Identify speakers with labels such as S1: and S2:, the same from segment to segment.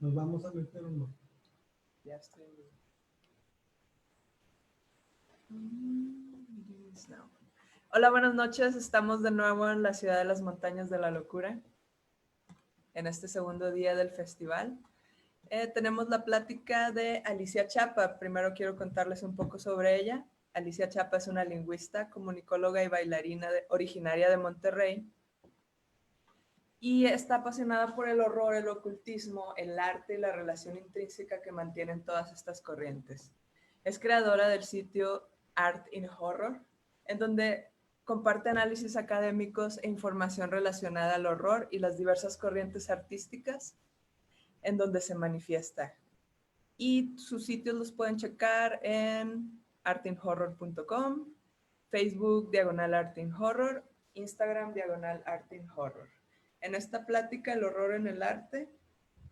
S1: ¿Nos vamos a meter o no?
S2: Ya estoy. Hola, buenas noches. Estamos de nuevo en la ciudad de las montañas de la locura, en este segundo día del festival. Tenemos la plática de Alicia Chapa. Primero quiero contarles un poco sobre ella. Alicia Chapa es una lingüista, comunicóloga y bailarina originaria de Monterrey. Y está apasionada por el horror, el ocultismo, el arte y la relación intrínseca que mantienen todas estas corrientes. Es creadora del sitio Art in Horror, en donde comparte análisis académicos e información relacionada al horror y las diversas corrientes artísticas en donde se manifiesta. Y sus sitios los pueden checar en artinhorror.com, Facebook /artinhorror, Instagram /artinhorror. En esta plática, el horror en el arte,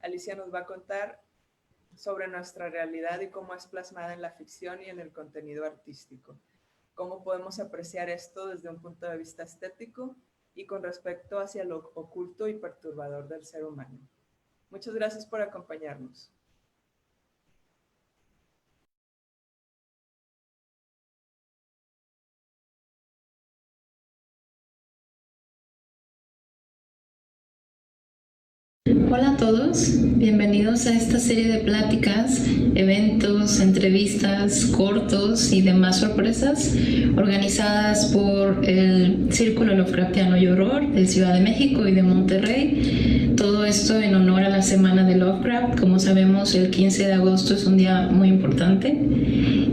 S2: Alicia nos va a contar sobre nuestra realidad y cómo es plasmada en la ficción y en el contenido artístico. Cómo podemos apreciar esto desde un punto de vista estético y con respecto hacia lo oculto y perturbador del ser humano. Muchas gracias por acompañarnos.
S3: Hola a todos, bienvenidos a esta serie de pláticas, eventos, entrevistas, cortos y demás sorpresas organizadas por el Círculo Lovecraftiano y Horror de Ciudad de México y de Monterrey. Todo esto en honor a la Semana de Lovecraft. Como sabemos, el 15 de agosto es un día muy importante.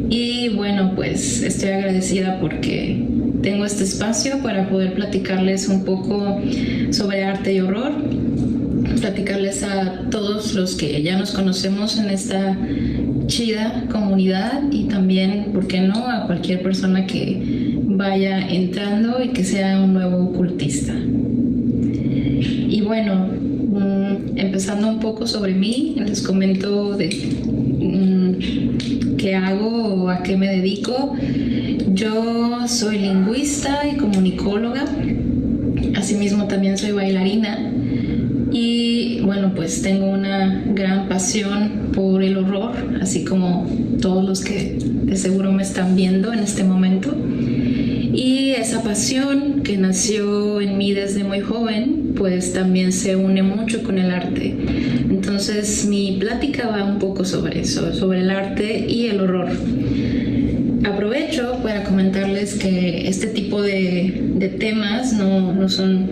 S3: Y bueno, pues estoy agradecida porque tengo este espacio para poder platicarles un poco sobre arte y horror. Platicarles a todos los que ya nos conocemos en esta chida comunidad y también, ¿por qué no?, a cualquier persona que vaya entrando y que sea un nuevo ocultista. Y bueno, empezando un poco sobre mí, les comento de qué hago o a qué me dedico. Yo soy lingüista y comunicóloga, asimismo también soy bailarina. Y bueno, pues tengo una gran pasión por el horror, así como todos los que de seguro me están viendo en este momento. Y esa pasión que nació en mí desde muy joven, pues también se une mucho con el arte. Entonces mi plática va un poco sobre eso, sobre el arte y el horror. Aprovecho para comentarles que este tipo de temas no son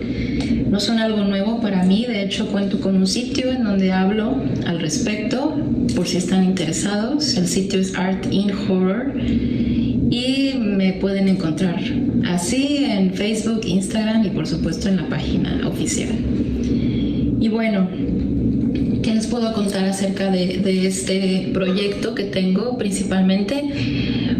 S3: algo nuevo para mí. De hecho, cuento con un sitio en donde hablo al respecto, por si están interesados. El sitio es Art in Horror y me pueden encontrar así en Facebook, Instagram y por supuesto en la página oficial. Y bueno, ¿qué les puedo contar acerca de este proyecto que tengo principalmente?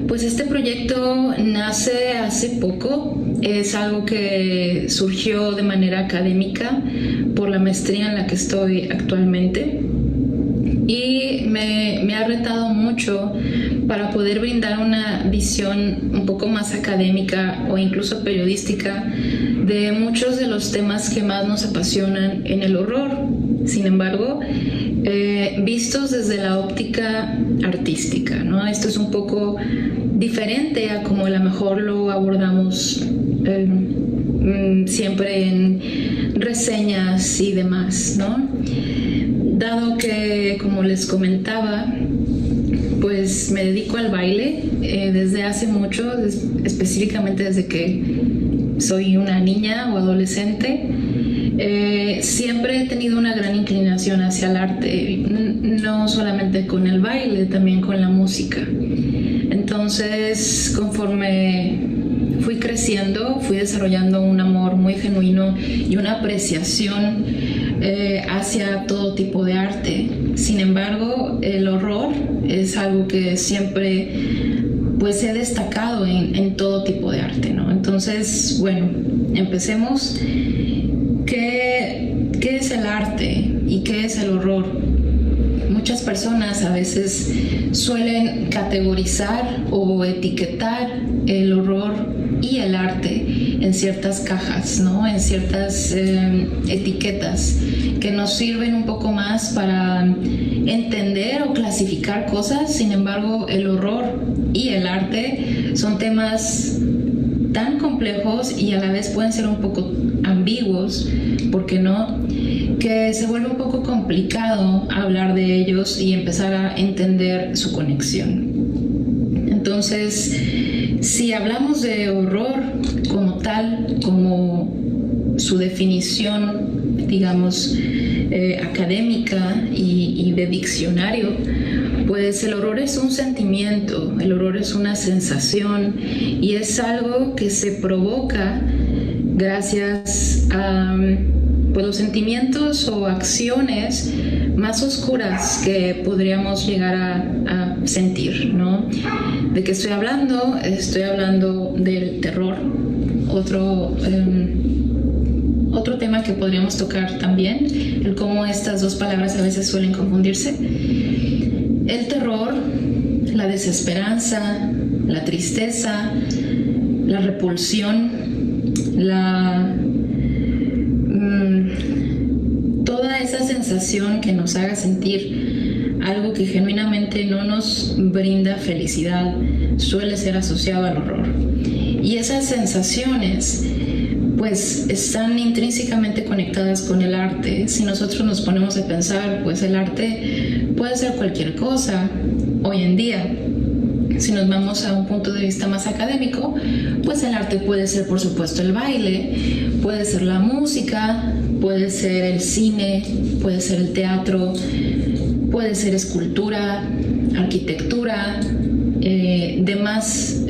S3: Pues este proyecto nace hace poco. Es algo que surgió de manera académica por la maestría en la que estoy actualmente y me ha retado mucho para poder brindar una visión un poco más académica o incluso periodística de muchos de los temas que más nos apasionan en el horror. Sin embargo, vistos desde la óptica artística, ¿no? Esto es un poco diferente a como a lo mejor lo abordamos siempre en reseñas y demás, ¿no? Dado que, como les comentaba, pues me dedico al baile desde hace mucho, específicamente desde que soy una niña o adolescente. Siempre he tenido una gran inclinación hacia el arte, no solamente con el baile, también con la música. Entonces, conforme fui creciendo, fui desarrollando un amor muy genuino y una apreciación hacia todo tipo de arte. Sin embargo, el horror es algo que siempre pues he destacado en todo tipo de arte, ¿no? Entonces, bueno, empecemos. ¿Qué es el arte y qué es el horror? Muchas personas a veces suelen categorizar o etiquetar el horror y el arte en ciertas cajas, ¿no? En ciertas etiquetas que nos sirven un poco más para entender o clasificar cosas. Sin embargo, el horror y el arte son temas tan complejos y a la vez pueden ser un poco ambiguos, ¿por qué no?, que se vuelve un poco complicado hablar de ellos y empezar a entender su conexión. Entonces, si hablamos de horror como tal, como su definición, digamos, académica y de diccionario, pues el horror es un sentimiento, el horror es una sensación y es algo que se provoca gracias a pues, los sentimientos o acciones más oscuras que podríamos llegar a sentir, ¿no? ¿De qué estoy hablando? Estoy hablando del terror, otro tema que podríamos tocar también, el cómo estas dos palabras a veces suelen confundirse. El terror, la desesperanza, la tristeza, la repulsión, toda esa sensación que nos haga sentir algo que genuinamente no nos brinda felicidad suele ser asociado al horror. Y esas sensaciones pues están intrínsecamente conectadas con el arte. Si nosotros nos ponemos a pensar, pues el arte puede ser cualquier cosa hoy en día. Si nos vamos a un punto de vista más académico, pues el arte puede ser, por supuesto, el baile, puede ser la música, puede ser el cine, puede ser el teatro, puede ser escultura, arquitectura, demás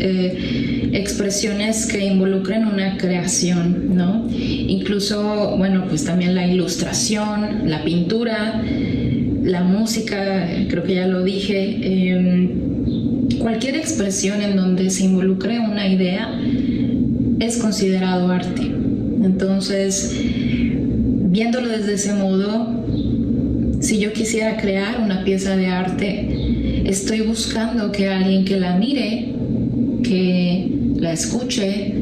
S3: expresiones que involucren una creación, ¿no? Incluso, bueno, pues también la ilustración, la pintura, la música, creo que ya lo dije, cualquier expresión en donde se involucre una idea es considerado arte. Entonces, viéndolo desde ese modo, si yo quisiera crear una pieza de arte, estoy buscando que alguien que la mire, que la escuche,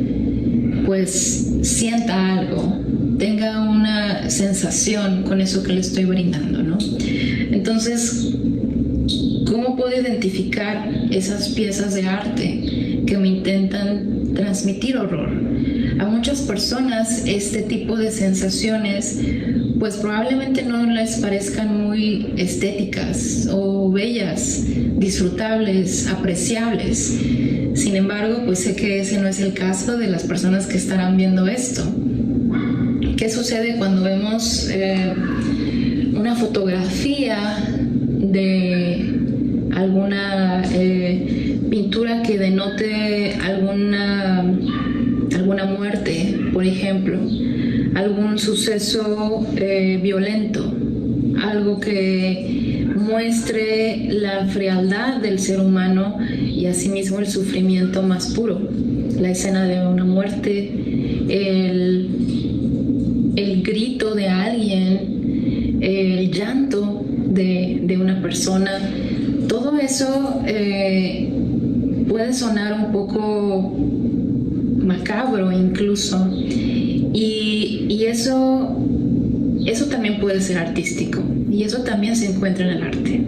S3: pues sienta algo, tenga una sensación con eso que le estoy brindando, ¿no? Entonces, ¿cómo puedo identificar esas piezas de arte que me intentan transmitir horror? A muchas personas este tipo de sensaciones pues probablemente no les parezcan muy estéticas o bellas, disfrutables, apreciables. Sin embargo, pues sé que ese no es el caso de las personas que estarán viendo esto. ¿Qué sucede cuando vemos una fotografía de alguna pintura que denote alguna muerte, por ejemplo, algún suceso violento, algo que muestre la frialdad del ser humano y asimismo el sufrimiento más puro, la escena de una muerte, el grito de alguien, el llanto de una persona? Todo eso puede sonar un poco macabro incluso, y eso también puede ser artístico, y eso también se encuentra en el arte.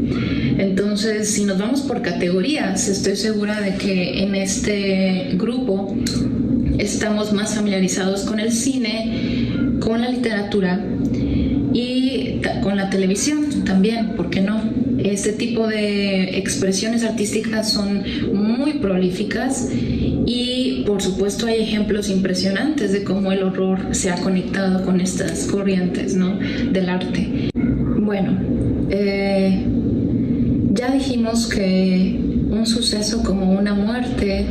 S3: Entonces, si nos vamos por categorías, estoy segura de que en este grupo estamos más familiarizados con el cine, con la literatura y con la televisión también, ¿por qué no? Este tipo de expresiones artísticas son muy prolíficas y por supuesto hay ejemplos impresionantes de cómo el horror se ha conectado con estas corrientes, ¿no?, del arte. Bueno, ya dijimos que un suceso como una muerte,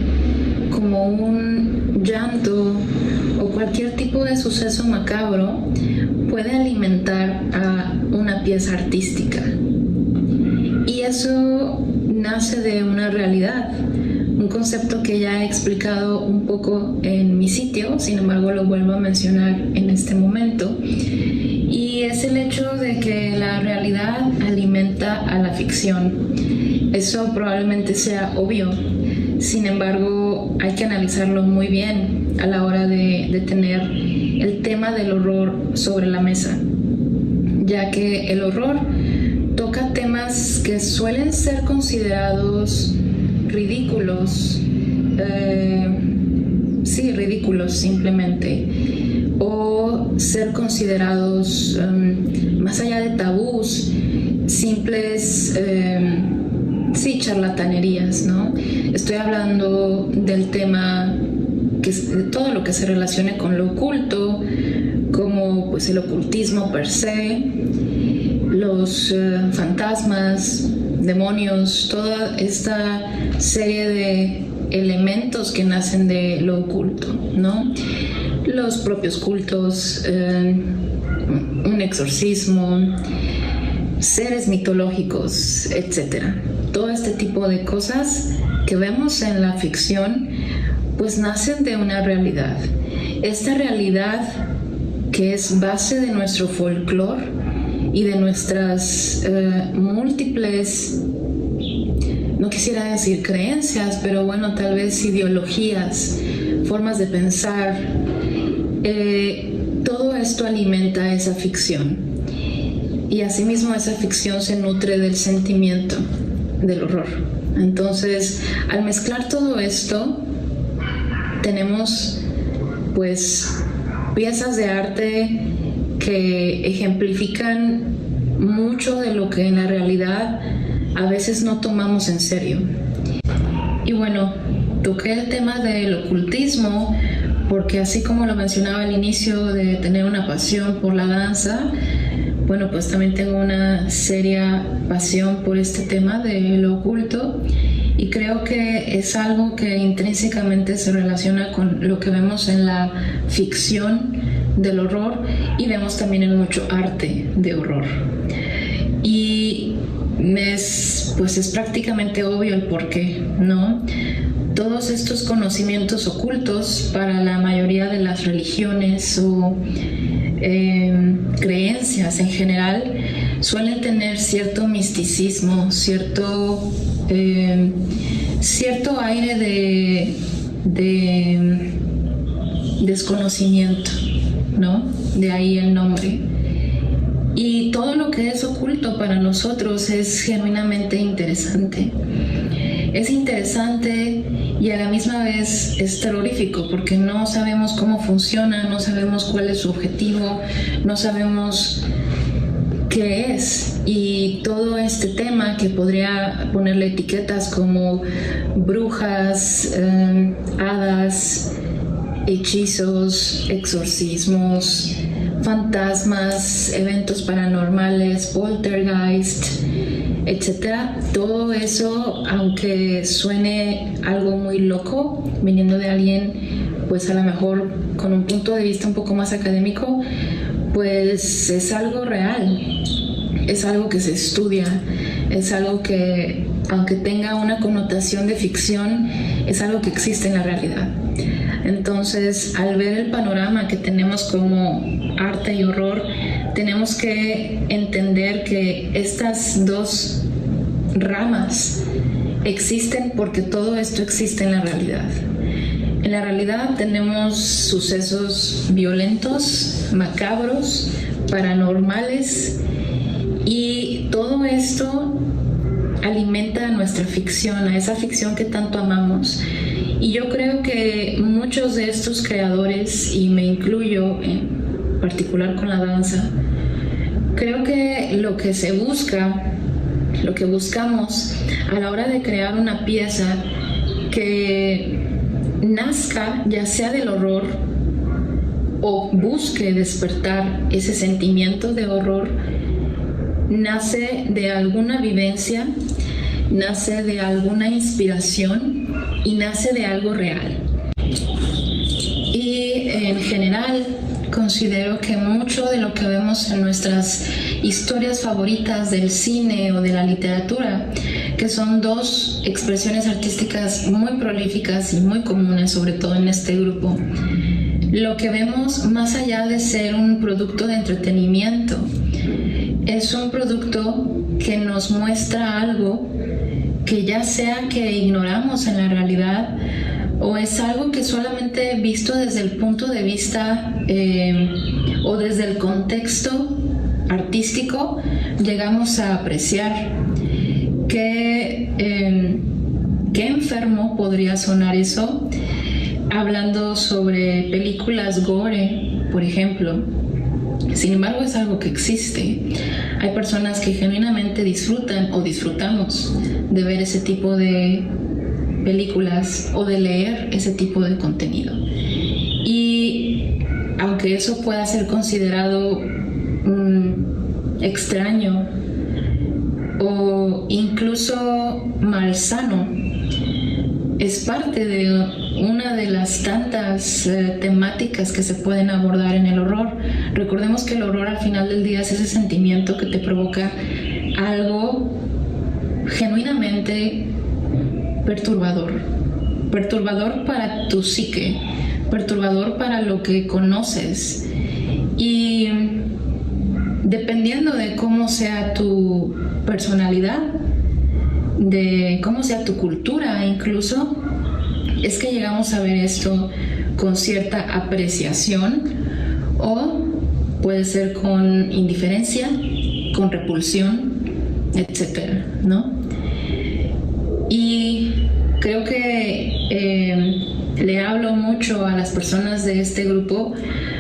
S3: como un llanto o cualquier tipo de suceso macabro puede alimentar a una pieza artística. Y eso nace de una realidad, un concepto que ya he explicado un poco en mi sitio, sin embargo lo vuelvo a mencionar en este momento, y es el hecho de que la realidad alimenta a la ficción. Eso probablemente sea obvio. Sin embargo, hay que analizarlo muy bien a la hora de tener el tema del horror sobre la mesa, ya que el horror toca temas que suelen ser considerados ridículos, ridículos simplemente, o ser considerados, más allá de tabús, simples charlatanerías, ¿no? Estoy hablando del tema de todo lo que se relacione con lo oculto, como pues el ocultismo per se, los fantasmas, demonios, toda esta serie de elementos que nacen de lo oculto, ¿no? Los propios cultos, un exorcismo, seres mitológicos, etc. Todo este tipo de cosas que vemos en la ficción pues nacen de una realidad. Esta realidad que es base de nuestro folclore y de nuestras múltiples, no quisiera decir creencias, pero bueno, tal vez ideologías, formas de pensar, todo esto alimenta esa ficción. Y asimismo esa ficción se nutre del sentimiento del horror. Entonces, al mezclar todo esto, tenemos pues piezas de arte que ejemplifican mucho de lo que en la realidad a veces no tomamos en serio. Y bueno, toqué el tema del ocultismo porque, así como lo mencionaba al inicio de tener una pasión por la danza, bueno, pues también tengo una seria pasión por este tema de lo oculto, y creo que es algo que intrínsecamente se relaciona con lo que vemos en la ficción del horror, y vemos también en mucho arte de horror. Y es prácticamente obvio el porqué, ¿no? Todos estos conocimientos ocultos para la mayoría de las religiones o creencias en general suelen tener cierto misticismo, cierto aire de desconocimiento, ¿no? De ahí el nombre. Y todo lo que es oculto para nosotros es genuinamente interesante. Es interesante y a la misma vez es terrorífico, porque no sabemos cómo funciona, no sabemos cuál es su objetivo, no sabemos qué es. Y todo este tema, que podría ponerle etiquetas como brujas, hadas, hechizos, exorcismos, fantasmas, eventos paranormales, poltergeist, etcétera. Todo eso, aunque suene algo muy loco, viniendo de alguien pues a lo mejor con un punto de vista un poco más académico, pues es algo real, es algo que se estudia, es algo que, aunque tenga una connotación de ficción, es algo que existe en la realidad. Entonces, al ver el panorama que tenemos como arte y horror, tenemos que entender que estas dos ramas existen porque todo esto existe en la realidad. En la realidad tenemos sucesos violentos, macabros, paranormales, y todo esto alimenta a nuestra ficción, a esa ficción que tanto amamos. Y yo creo que muchos de estos creadores, y me incluyo en particular con la danza, creo que lo que se busca, lo que buscamos a la hora de crear una pieza que nazca ya sea del horror o busque despertar ese sentimiento de horror, nace de alguna vivencia, nace de alguna inspiración y nace de algo real. Y en general considero que mucho de lo que vemos en nuestras historias favoritas del cine o de la literatura, que son dos expresiones artísticas muy prolíficas y muy comunes, sobre todo en este grupo, lo que vemos, más allá de ser un producto de entretenimiento, es un producto que nos muestra algo que ya sea que ignoramos en la realidad o es algo que solamente visto desde el punto de vista o desde el contexto artístico llegamos a apreciar. Qué enfermo podría sonar eso hablando sobre películas gore, por ejemplo. Sin embargo, es algo que existe. Hay personas que genuinamente disfrutan o disfrutamos de ver ese tipo de películas o de leer ese tipo de contenido. Y aunque eso pueda ser considerado extraño o incluso malsano, es parte de una de las tantas temáticas que se pueden abordar en el horror. Recordemos que el horror al final del día es ese sentimiento que te provoca algo genuinamente perturbador para tu psique, perturbador para lo que conoces. Y dependiendo de cómo sea tu personalidad, de cómo sea tu cultura incluso, es que llegamos a ver esto con cierta apreciación o puede ser con indiferencia, con repulsión, etcétera, ¿no? Y creo que le hablo mucho a las personas de este grupo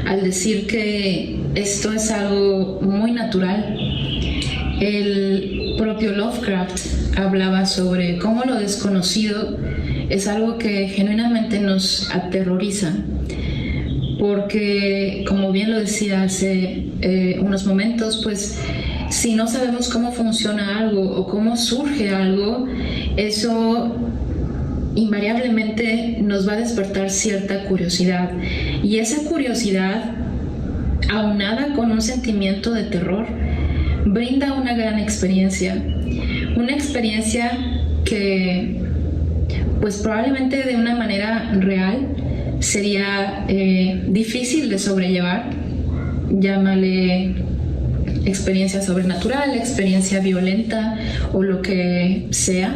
S3: al decir que esto es algo muy natural. El propio Lovecraft hablaba sobre cómo lo desconocido es algo que genuinamente nos aterroriza, porque como bien lo decía hace unos momentos, pues si no sabemos cómo funciona algo o cómo surge algo, eso invariablemente nos va a despertar cierta curiosidad, y esa curiosidad aunada con un sentimiento de terror brinda una gran experiencia, una experiencia que pues probablemente de una manera real sería difícil de sobrellevar. Llámale experiencia sobrenatural, experiencia violenta o lo que sea,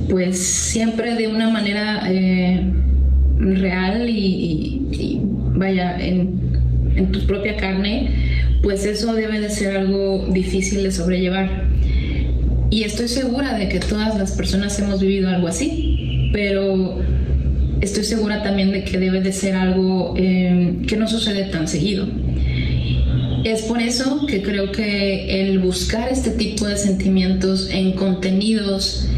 S3: pues siempre de una manera real y vaya en tu propia carne, pues eso debe de ser algo difícil de sobrellevar. Y estoy segura de que todas las personas hemos vivido algo así, pero estoy segura también de que debe de ser algo que no sucede tan seguido. Es por eso que creo que el buscar este tipo de sentimientos en contenidos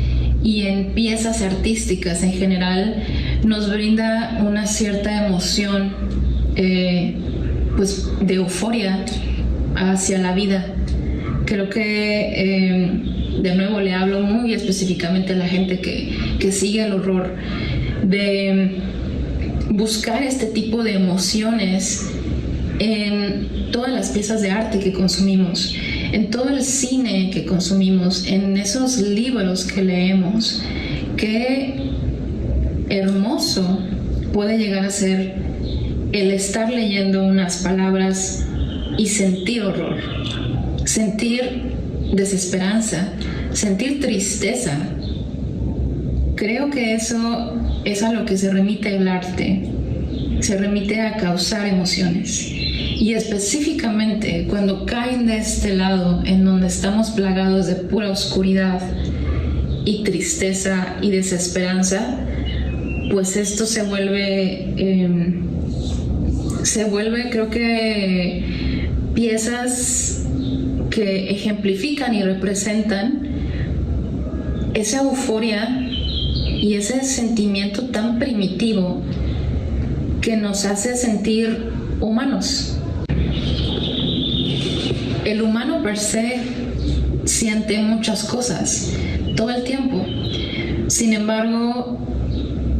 S3: y en piezas artísticas en general nos brinda una cierta emoción pues de euforia hacia la vida. Creo que de nuevo le hablo muy específicamente a la gente que sigue el horror, de buscar este tipo de emociones en todas las piezas de arte que consumimos, en todo el cine que consumimos, en esos libros que leemos. Qué hermoso puede llegar a ser el estar leyendo unas palabras y sentir horror, sentir desesperanza, sentir tristeza. Creo que eso es a lo que se remite el arte, se remite a causar emociones. Y específicamente cuando caen de este lado en donde estamos plagados de pura oscuridad y tristeza y desesperanza, pues esto se vuelve creo que piezas que ejemplifican y representan esa euforia y ese sentimiento tan primitivo que nos hace sentir humanos. El humano per se siente muchas cosas todo el tiempo. Sin embargo,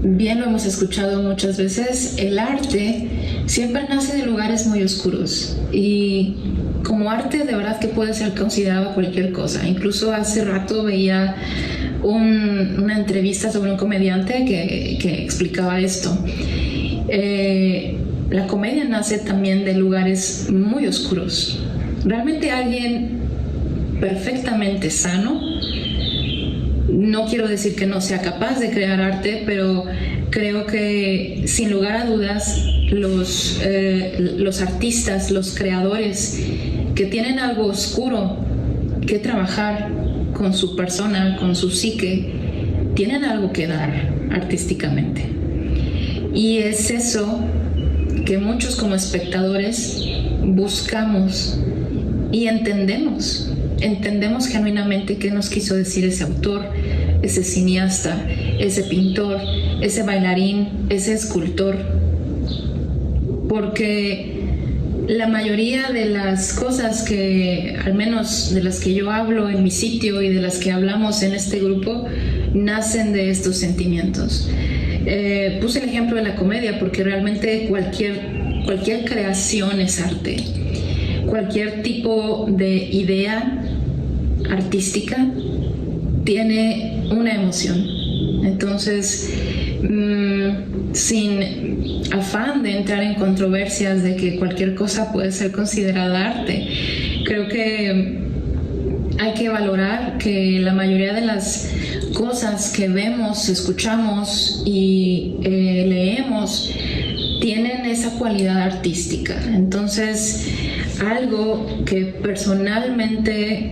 S3: bien lo hemos escuchado muchas veces, el arte siempre nace de lugares muy oscuros, y como arte de verdad que puede ser considerado cualquier cosa. Incluso hace rato veía una entrevista sobre un comediante que explicaba esto. La comedia nace también de lugares muy oscuros. Realmente alguien perfectamente sano No quiero decir que no sea capaz de crear arte, pero creo que sin lugar a dudas los artistas, los creadores que tienen algo oscuro que trabajar con su persona, con su psique, tienen algo que dar artísticamente. Y es eso que muchos como espectadores buscamos y entendemos genuinamente qué nos quiso decir ese autor, ese cineasta, ese pintor, ese bailarín, ese escultor. Porque la mayoría de las cosas que, al menos de las que yo hablo en mi sitio y de las que hablamos en este grupo, nacen de estos sentimientos. Puse el ejemplo de la comedia porque realmente cualquier creación es arte. Cualquier tipo de idea artística tiene una emoción. Entonces, sin afán de entrar en controversias de que cualquier cosa puede ser considerada arte, creo que hay que valorar que la mayoría de las cosas que vemos, escuchamos y leemos tienen esa cualidad artística. Entonces, algo que personalmente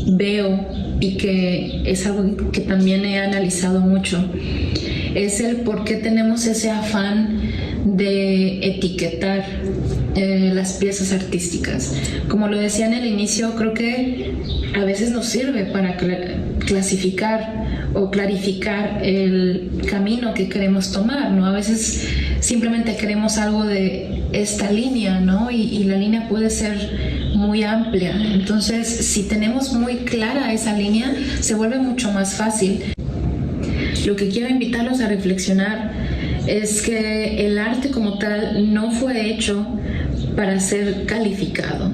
S3: veo y que es algo que también he analizado mucho es el por qué tenemos ese afán de etiquetar las piezas artísticas. Como lo decía en el inicio, creo que a veces nos sirve para clasificar o clarificar el camino que queremos tomar, ¿no? A veces simplemente queremos algo de esta línea, ¿no? Y la línea puede ser muy amplia. Entonces, si tenemos muy clara esa línea, se vuelve mucho más fácil. Lo que quiero invitarlos a reflexionar es que el arte como tal no fue hecho para ser calificado.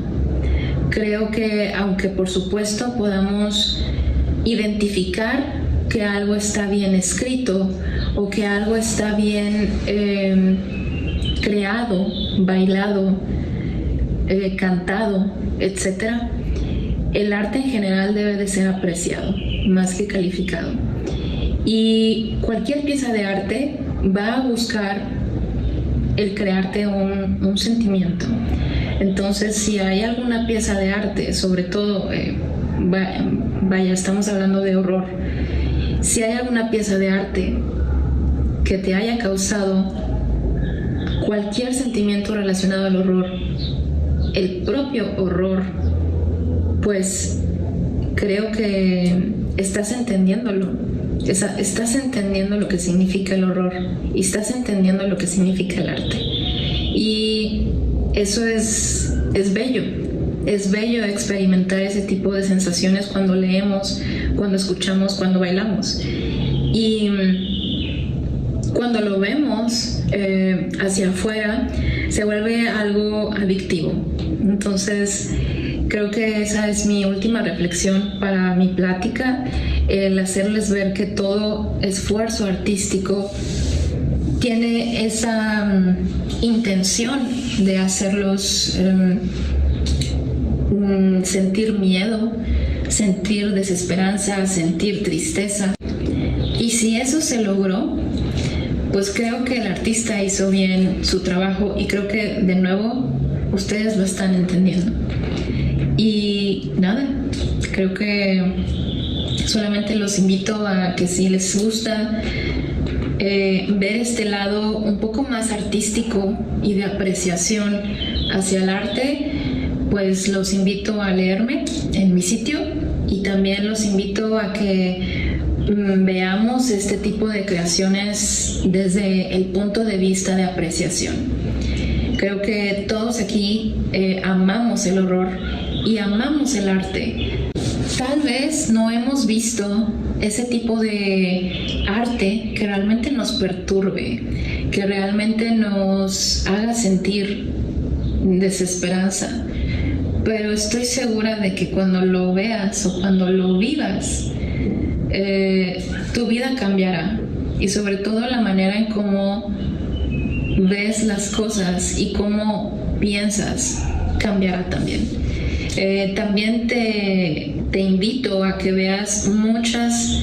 S3: Creo que, aunque por supuesto podamos identificar que algo está bien escrito o que algo está bien creado, bailado, cantado, etc., el arte en general debe de ser apreciado más que calificado. Y cualquier pieza de arte va a buscar el crearte un sentimiento. Entonces, si hay alguna pieza de arte, sobre todo, vaya, estamos hablando de horror, si hay alguna pieza de arte que te haya causado cualquier sentimiento relacionado al horror, el propio horror, pues creo que estás entendiéndolo. Estás entendiendo lo que significa el horror y estás entendiendo lo que significa el arte. Y eso es bello. Es bello experimentar ese tipo de sensaciones cuando leemos, cuando escuchamos, cuando bailamos. Y cuando lo vemos hacia afuera, se vuelve algo adictivo. Entonces, creo que esa es mi última reflexión para mi plática, el hacerles ver que todo esfuerzo artístico tiene esa intención de hacerlos sentir miedo, sentir desesperanza, sentir tristeza. Y si eso se logró, pues creo que el artista hizo bien su trabajo y creo que de nuevo ustedes lo están entendiendo. Y nada, creo que solamente los invito a que si les gusta ver este lado un poco más artístico y de apreciación hacia el arte, pues los invito a leerme en mi sitio y también los invito a que veamos este tipo de creaciones desde el punto de vista de apreciación. Creo que todos aquí amamos el horror y amamos el arte. Tal vez no hemos visto ese tipo de arte que realmente nos perturbe, que realmente nos haga sentir desesperanza. Pero estoy segura de que cuando lo veas o cuando lo vivas, tu vida cambiará. Y sobre todo la manera en cómo ves las cosas y cómo piensas cambiará también. También te invito a que veas muchas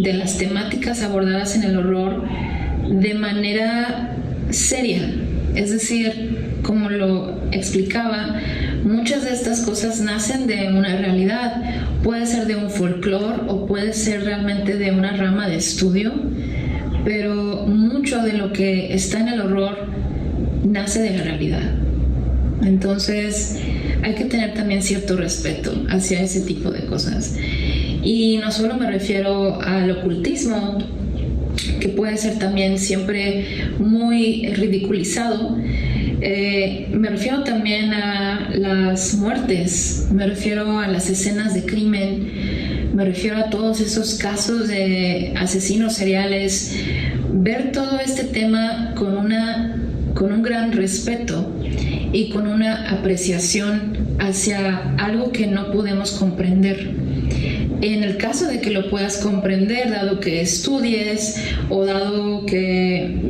S3: de las temáticas abordadas en el horror de manera seria. Es decir, como lo explicaba, muchas de estas cosas nacen de una realidad. Puede ser de un folclore o puede ser realmente de una rama de estudio, pero mucho de lo que está en el horror nace de la realidad. Entonces hay que tener también cierto respeto hacia ese tipo de cosas. Y no solo me refiero al ocultismo, que puede ser también siempre muy ridiculizado. Me refiero también a las muertes, me refiero a las escenas de crimen, me refiero a todos esos casos de asesinos seriales. Ver todo este tema con un gran respeto y con una apreciación hacia algo que no podemos comprender. En el caso de que lo puedas comprender, dado que estudies o dado que,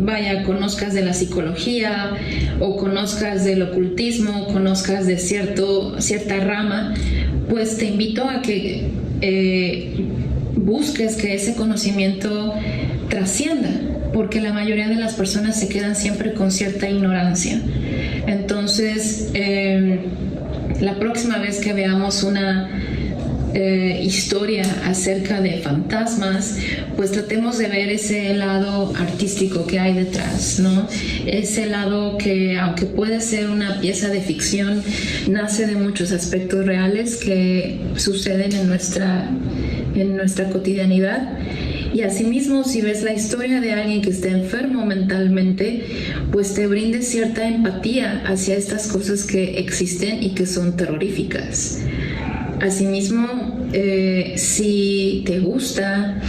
S3: conozcas de la psicología o conozcas del ocultismo, conozcas de cierta rama, pues te invito a que busques que ese conocimiento trascienda, porque la mayoría de las personas se quedan siempre con cierta ignorancia. Entonces, la próxima vez que veamos una historia acerca de fantasmas, pues tratemos de ver ese lado artístico que hay detrás, ¿no? Ese lado que, aunque puede ser una pieza de ficción, nace de muchos aspectos reales que suceden en nuestra cotidianidad. Y asimismo, si ves la historia de alguien que está enfermo mentalmente, pues te brinde cierta empatía hacia estas cosas que existen y que son terroríficas. Asimismo, si te gusta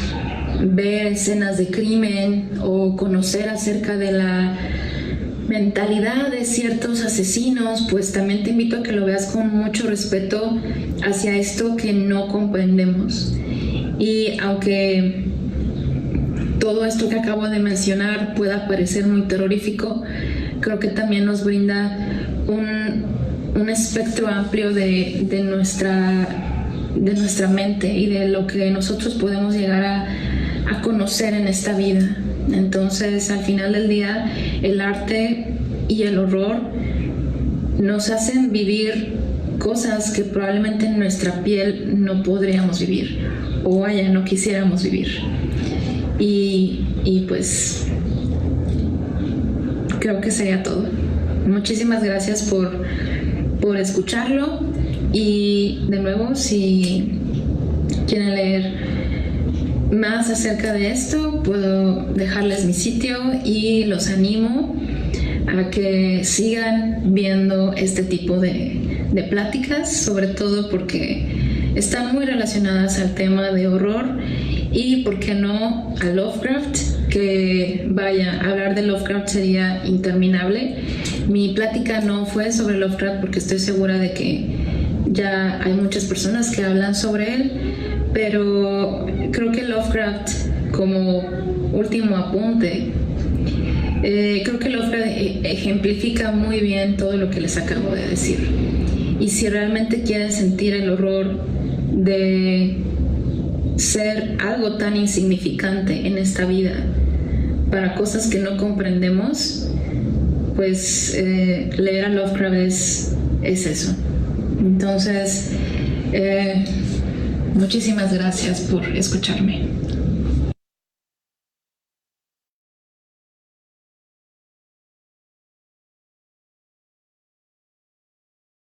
S3: ver escenas de crimen o conocer acerca de la mentalidad de ciertos asesinos, pues también te invito a que lo veas con mucho respeto hacia esto que no comprendemos. Y aunque todo esto que acabo de mencionar pueda parecer muy terrorífico, creo que también nos brinda un espectro amplio de nuestra mente y de lo que nosotros podemos llegar a conocer en esta vida. Entonces, al final del día, el arte y el horror nos hacen vivir cosas que probablemente en nuestra piel no podríamos vivir, o no quisiéramos vivir. Y pues creo que sería todo. Muchísimas gracias por escucharlo, y de nuevo, si quieren leer más acerca de esto, puedo dejarles mi sitio y los animo a que sigan viendo este tipo de pláticas, sobre todo porque están muy relacionadas al tema de horror y, ¿por qué no?, a Lovecraft, que hablar de Lovecraft sería interminable. Mi plática no fue sobre Lovecraft porque estoy segura de que ya hay muchas personas que hablan sobre él, pero creo que Lovecraft, como último apunte, creo que Lovecraft ejemplifica muy bien todo lo que les acabo de decir. Y si realmente quieren sentir el horror de ser algo tan insignificante en esta vida para cosas que no comprendemos, pues leer a Lovecraft es eso. Entonces, muchísimas gracias por escucharme.